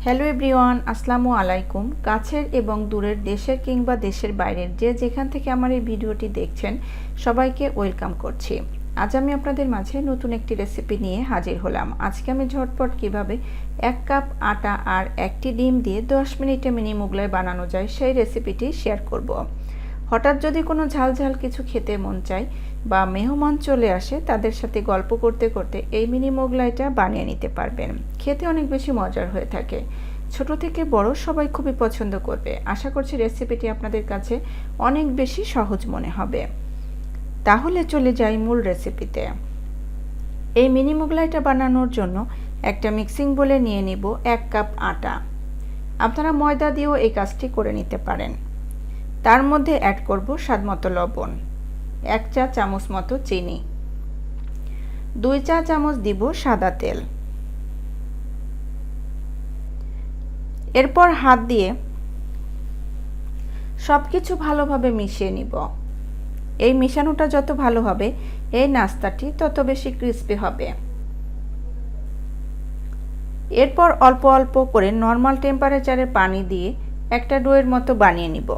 Hello everyone, আসসালামু আলাইকুম। কাছের এবং দূরের, দেশের কিংবা দেশের বাইরের যে যেখান থেকে আমার এই ভিডিওটি দেখছেন সবাইকে ওয়েলকাম করছি। আজ আমি আপনাদের মাঝে নতুন একটি রেসিপি নিয়ে হাজির হলাম। আজকে আমি ঝটপট কিভাবে 1 কাপ আটা আর একটি ডিম দিয়ে 10 মিনিটে মিনি মোগলাই বানানো যায় সেই রেসিপিটি শেয়ার করব। হঠাৎ যদি কোনো ঝাল ঝাল কিছু খেতে মন চায় বা মেহমান চলে আসে, তাদের সাথে গল্প করতে করতে এই মিনি মোগলাইটা বানিয়ে নিতে পারবেন। খেতে অনেক বেশি মজার হয়ে থাকে। ছোট থেকে বড় সবাই খুবই পছন্দ করবে। আশা করছি রেসিপিটি আপনাদের কাছে অনেক বেশি সহজ মনে হবে। তাহলে চলে যাই মূল রেসিপিতে। এই মিনি মোগলাইটা বানানোর জন্য একটা মিক্সিং বোলে নিয়ে নিব 1 কাপ আটা। আপনারা ময়দা দিয়েও এই কাজটি করে নিতে পারেন। তার মধ্যে অ্যাড করব স্বাদমতো লবণ, 1 চা চামচ মতো চিনি, 2 চা চামচ দিব সাদা তেল। এরপর হাত দিয়ে সবকিছু ভালোভাবে মিশিয়ে নিব। এই মিশানোটা যত ভালো হবে এই নাস্তাটি তত বেশি ক্রিস্পি হবে। এরপর অল্প অল্প করে নর্মাল টেম্পারেচারে পানি দিয়ে একটা ডোয়ের মতো বানিয়ে নিব।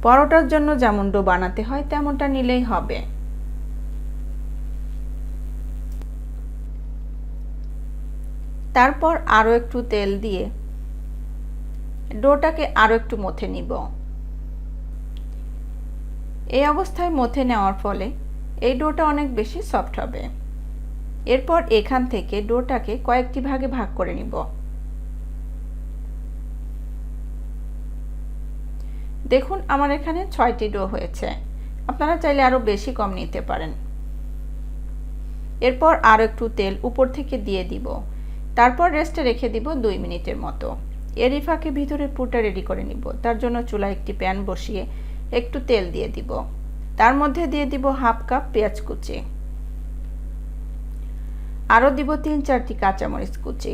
পরোটার জন্য যেমন ডো বানাতে হয় তেমনটা নিলেই হবে। তারপর আরও একটু তেল দিয়ে ডোটাকে আরও একটু মথে নিব। এই অবস্থায় মথে নেওয়ার ফলে এই ডোটা অনেক বেশি সফট হবে। এরপর এখান থেকে ডোটাকে কয়েকটি ভাগে ভাগ করে নিব। দেখুন আমার এখানে 6টি ডো হয়েছে। আপনারা চাইলে আরও বেশি কম নিতে পারেন। এরপর আরও একটু তেল উপর থেকে দিয়ে দিব। তারপর রেস্টে রেখে দিব 2 মিনিটের মতো। এরই ফাঁকে ভিতরের পুরটা রেডি করে নিব। তার জন্য চুলায় একটি প্যান বসিয়ে একটু তেল দিয়ে দিব। তার মধ্যে দিয়ে দিব 1/2 কাপ পেঁয়াজ কুচি, আরও দিব 3-4টি কাঁচামরিচ কুচি।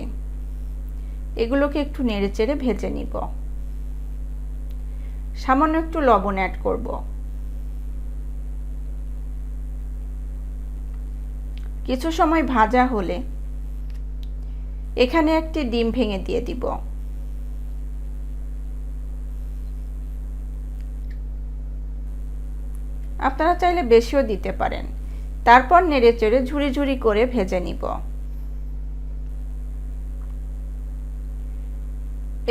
এগুলোকে একটু নেড়েচেড়ে ভেজে নিব। সামান্য একটু লবণ অ্যাড করব। কিছু সময় ভাজা হলে এখানে একটি ডিম ভেঙে দিয়ে দিব। আপনারা চাইলে বেশিও দিতে পারেন। তারপর নেড়েচেড়ে ঝুরি ঝুরি করে ভেজে নিব।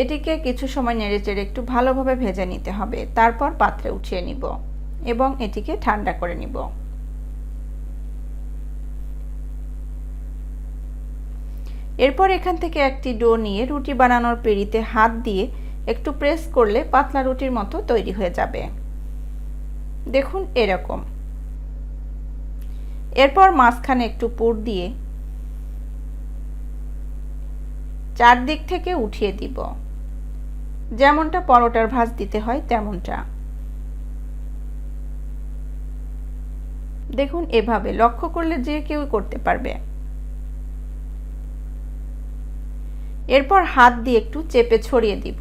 এটিকে কিছু সময় নেড়েচেড়ে একটু ভালোভাবে ভেজে নিতে হবে। তারপর পাত্রে উঠিয়ে নিব এবং এটিকে ঠান্ডা করে নিব। এরপর এখান থেকে একটি ডো নিয়ে রুটি বানানোর পেড়িতে হাত দিয়ে একটু প্রেস করলে পাতলা রুটির মতো তৈরি হয়ে যাবে। দেখুন এরকম। এরপর মাঝখানে একটু পুর দিয়ে চারদিক থেকে উঠিয়ে দিব, যেমনটা পরোটার ভাঁজ দিতে হয় তেমনটা। দেখুন এভাবে লক্ষ্য করলে যে কেউ করতে পারবে। এরপর হাত দিয়ে একটু চেপে ছড়িয়ে দিব।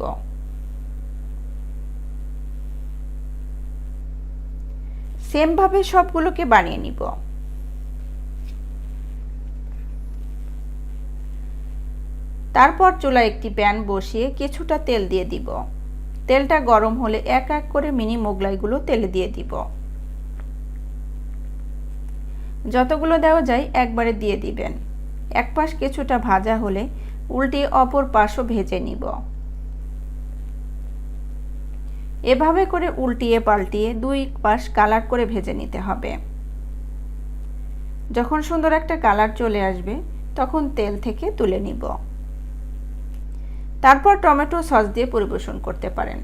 সেম ভাবে সবগুলোকে বানিয়ে নিব। তারপর চুলায় একটি প্যান বসিয়ে কিছুটা তেল দিয়ে দিব। তেলটা গরম হলে এক এক করে মিনি মোগলাইগুলো তেলে দিয়ে দিব। যতগুলো দেওয়া যায় একবারে দিয়ে দিবেন। এক পাশ কিছুটা ভাজা হলে উল্টিয়ে অপর পাশও ভেজে নিব। এভাবে করে উল্টিয়ে পাল্টিয়ে 2 পাশ কালার করে ভেজে নিতে হবে। যখন সুন্দর একটা কালার চলে আসবে তখন তেল থেকে তুলে নিব। তারপর টমেটো সস দিয়ে পরিবেশন করতে পারেন।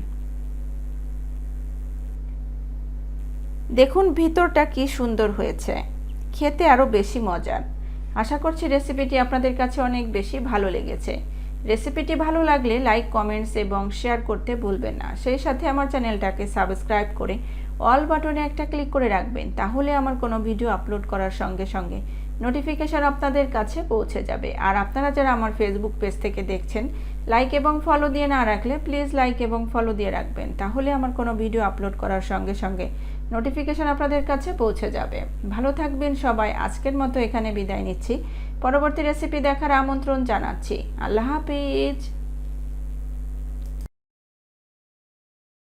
দেখুন ভিতরটা কি সুন্দর হয়েছে, খেতে আরও বেশি মজার। আশা করছি রেসিপিটি আপনাদের কাছে অনেক বেশি ভালো লেগেছে। রেসিপিটি ভালো লাগলে লাইক, কমেন্টস এবং শেয়ার করতে ভুলবেন না। সেই সাথে আমার চ্যানেলটাকে সাবস্ক্রাইব করে অল বাটনে একটা ক্লিক করে রাখবেন। তাহলে আমার কোনো ভিডিও আপলোড করার সঙ্গে সঙ্গে নোটিফিকেশন আপনাদের কাছে পৌঁছে যাবে। আর আপনারা যারা আমার ফেসবুক পেজ থেকে দেখছেন, লাইক এবং ফলো দিয়ে না রাখলে প্লিজ লাইক এবং ফলো দিয়ে রাখবেন। তাহলে আমার কোনো ভিডিও আপলোড করার সঙ্গে সঙ্গে নোটিফিকেশন আপনাদের কাছে পৌঁছে যাবে। ভালো থাকবেন সবাই। আজকের মতো এখানে বিদায় নিচ্ছি। পরবর্তী রেসিপি দেখার আমন্ত্রণ জানাচ্ছি। আল্লাহ হাফিজ।